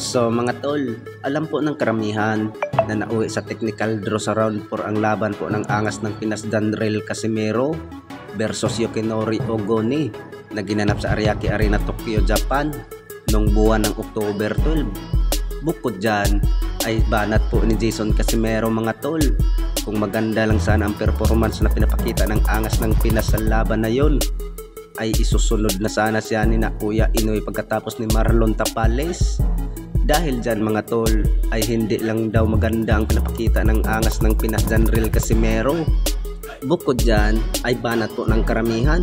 So mga tol, alam po ng karamihan na nauwi sa technical draw sa round 4 ang laban po ng angas ng Pinas Janrel Casimero versus Yukinori Ogoni na ginanap sa Ariake Arena, Tokyo, Japan noong buwan ng October 12. Bukod dyan ay banat po ni Jason Casimero mga tol kung maganda lang sana ang performance na pinapakita ng angas ng Pinas sa laban na yon, ay isusunod na sana siya ni Kuya Inoue pagkatapos ni Marlon Tapales. Dahil dyan mga tol ay hindi lang daw maganda ang pinapakita ng angas ng Pinas Janrel Casimero. Bukod dyan ay banat po ng karamihan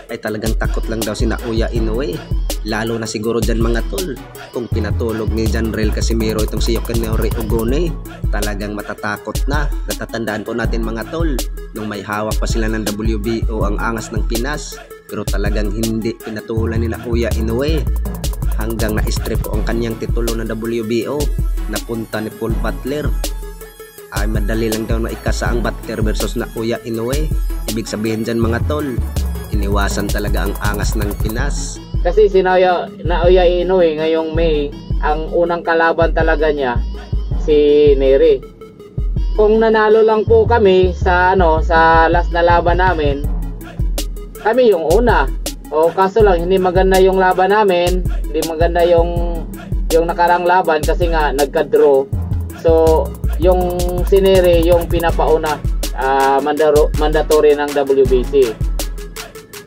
ay talagang takot lang daw si Kuya Inoue. Lalo na siguro dyan mga tol kung pinatulog ni Janrel Casimero itong si Yukinori Ogoni, talagang matatakot na. Natatandaan po natin mga tol nung may hawak pa sila ng WBO ang angas ng Pinas, pero talagang hindi pinatulan ni Kuya Inoue hanggang na-strip po ang kanyang titulo ng WBO. Napunta ni Paul Butler. Ay madali lang daw na ikasa ang Butler versus Kuya Inoue. Ibig sabihin dyan mga tol, iniwasan talaga ang angas ng Pinas. Kasi si Naoya Inoue ngayong May, ang unang kalaban talaga niya si Neri. Kung nanalo lang po kami sa sa last na laban namin, kami yung una. O kaso lang hindi maganda yung laban namin, hindi maganda yung nakarang laban kasi nga nagka-draw. So yung si Neri yung pinapauna, mandatory ng WBC.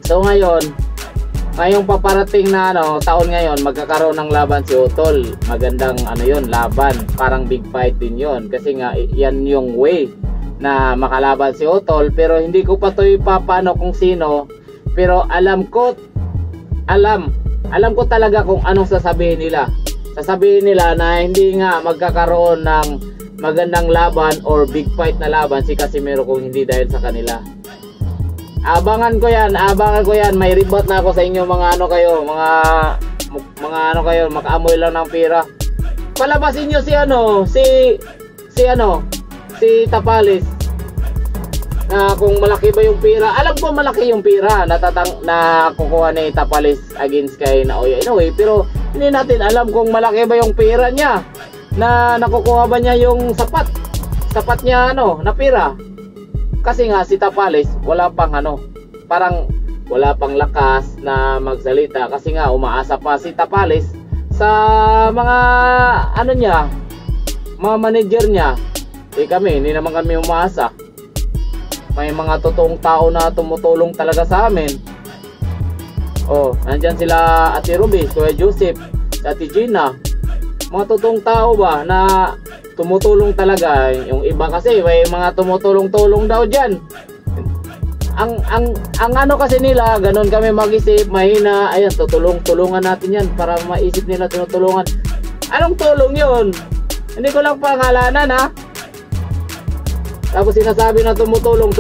So ngayong paparating na taon ngayon, magkakaroon ng laban si Utol. Magandang laban, parang big fight din yon kasi nga yan yung way na makalaban si Utol. Pero hindi ko pa to ipapano kung sino, pero alam ko talaga kung anong sasabihin nila. Sasabihin nila na hindi nga magkakaroon ng magandang laban or big fight na laban si Casimero kung hindi dahil sa kanila. Abangan ko yan. May rebut na ako sa inyo mga kayo, makaamoy lang ng pira. Palabasin nyo si Tapales. Na kung malaki ba yung pira. Alam ko malaki yung pira na kukuha ni Tapales against kay Naoya Inoue, pero hindi natin alam kung malaki ba yung pira niya. Na nakukuha ba niya yung sapat niya na pira. Kasi nga si Tapales wala pang lakas na magsalita kasi nga umaasa pa si Tapales sa mga mga manager niya. Hindi naman kami umaasa. May mga totoong tao na tumutulong talaga sa amin. Nandyan sila Ate Ruby, Kuya Joseph, Ate Gina. Mga totoong tao ba na tumutulong talaga. Yung iba kasi may mga tumutulong-tulong daw dyan. Ang kasi nila, ganun kami mag-isip, mahina. Ayan, tulungan natin yan para maisip nila tinutulungan. Anong tulong yun? Hindi ko lang pangalanan ha. Tapos sinasabi na tumutulong.